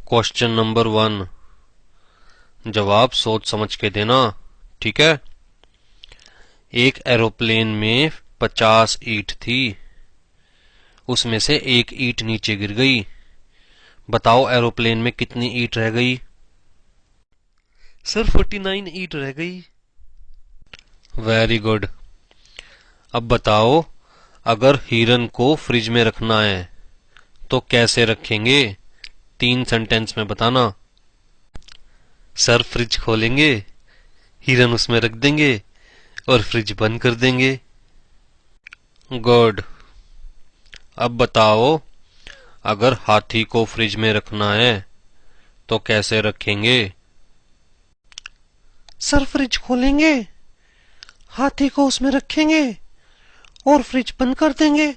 Question number 1 जवाब सोच समझ के देना, ठीक है। एक एरोप्लेन में 50 ईंट थी, उसमें से एक ईंट नीचे गिर गई। बताओ एरोप्लेन में कितनी ईंट रह गई? सर 49 ईंट रह गई। Very good. अब बताओ, अगर हिरन को फ्रिज में रखना है तो कैसे रखेंगे? 3 सेंटेंस में बताना। सर फ्रिज खोलेंगे, हिरन उसमें रख देंगे और फ्रिज बंद कर देंगे। गुड। अब बताओ, अगर हाथी को फ्रिज में रखना है तो कैसे रखेंगे? सर फ्रिज खोलेंगे, हाथी को उसमें रखेंगे और फ्रिज बंद कर देंगे।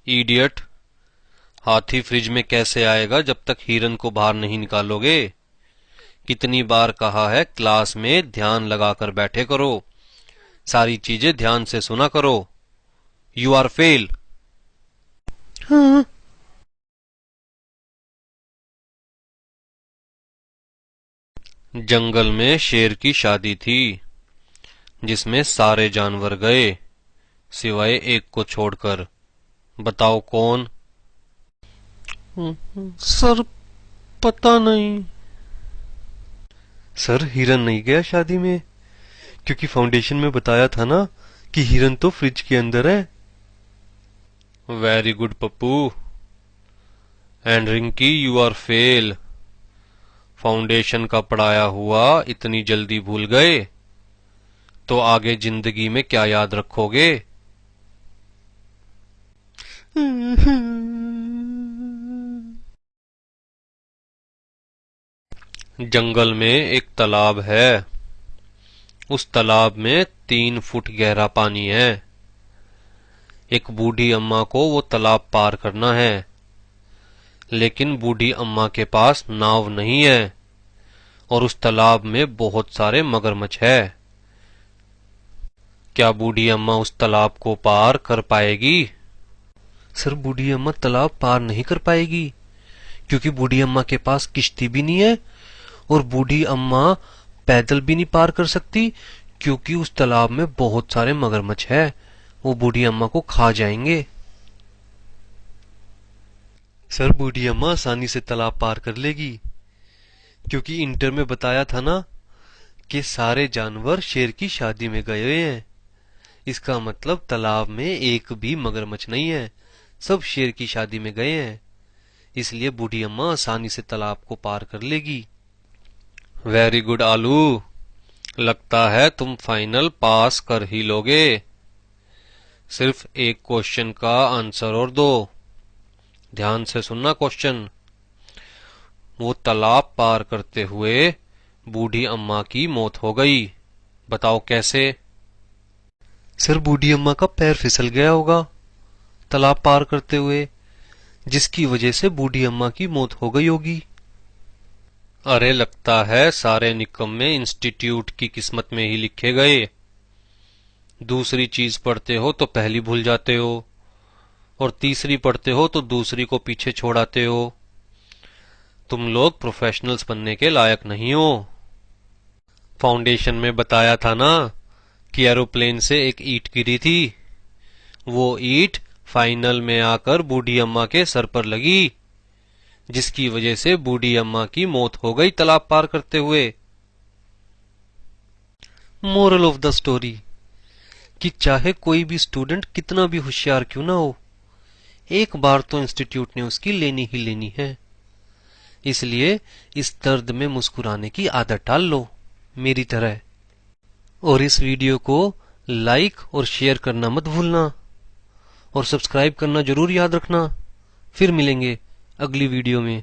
इडियट, हाथी फ्रिज में कैसे आएगा जब तक हिरन को बाहर नहीं निकालोगे? कितनी बार कहा है क्लास में ध्यान लगाकर बैठे करो, सारी चीजें ध्यान से सुना करो। You are fail. हाँ। जंगल में शेर की शादी थी जिसमें सारे जानवर गए सिवाय एक को छोड़कर। बताओ कौन? सर पता नहीं। सर हिरन नहीं गया शादी में, क्योंकि फाउंडेशन में बताया था ना कि हिरन तो फ्रिज के अंदर है। Very good Pappu. And Rinki, you are fail. Foundation का पढ़ाया हुआ इतनी जल्दी भूल गए तो आगे जिंदगी में क्या याद रखोगे? जंगल में एक तालाब है, उस तालाब में 3 फुट गहरा पानी है। एक बूढ़ी अम्मा को वो तालाब पार करना है, लेकिन बूढ़ी अम्मा के पास नाव नहीं है और उस तालाब में बहुत सारे मगरमच्छ है। क्या बूढ़ी अम्मा उस तालाब को पार कर पाएगी? सर बूढ़ी अम्मा तालाब पार नहीं कर पाएगी, क्योंकि बूढ़ी अम्मा के पास किश्ती भी नहीं है और बूढ़ी अम्मा पैदल भी नहीं पार कर सकती, क्योंकि उस तालाब में बहुत सारे मगरमच्छ है, वो बूढ़ी अम्मा को खा जाएंगे। सर बूढ़ी अम्मा आसानी से तालाब पार कर लेगी, क्योंकि इंटर में बताया था ना कि सारे जानवर शेर की शादी में गए हुए हैं। इसका मतलब तालाब में एक भी मगरमच्छ नहीं है, सब शेर की शादी में गए हैं, इसलिए बूढ़ी अम्मा आसानी से तालाब को पार कर लेगी। वेरी गुड आलू, लगता है तुम फाइनल पास कर ही लोगे। सिर्फ एक क्वेश्चन का आंसर और दो। ध्यान से सुनना क्वेश्चन। वो तालाब पार करते हुए बूढ़ी अम्मा की मौत हो गई। बताओ कैसे? सर बूढ़ी अम्मा का पैर फिसल गया होगा तालाब पार करते हुए, जिसकी वजह से बूढ़ी अम्मा की मौत हो गई होगी। अरे लगता है सारे निकम्मे इंस्टीट्यूट की किस्मत में ही लिखे गए। दूसरी चीज पढ़ते हो तो पहली भूल जाते हो और तीसरी पढ़ते हो तो दूसरी को पीछे छोड़ाते हो। तुम लोग प्रोफेशनल्स बनने के लायक नहीं हो। फाउंडेशन में बताया था ना कि एरोप्लेन से एक ईंट गिरी थी, वो ईंट फाइनल में आकर बूढ़ी अम्मा के सर पर लगी, जिसकी वजह से बूढ़ी अम्मा की मौत हो गई तालाब पार करते हुए। मोरल ऑफ द स्टोरी कि चाहे कोई भी स्टूडेंट कितना भी होशियार क्यों ना हो, एक बार तो इंस्टीट्यूट ने उसकी लेनी ही लेनी है। इसलिए इस दर्द में मुस्कुराने की आदत डाल लो मेरी तरह, और इस वीडियो को लाइक और शेयर करना मत भूलना और सब्सक्राइब करना जरूर याद रखना। फिर मिलेंगे अगली वीडियो में।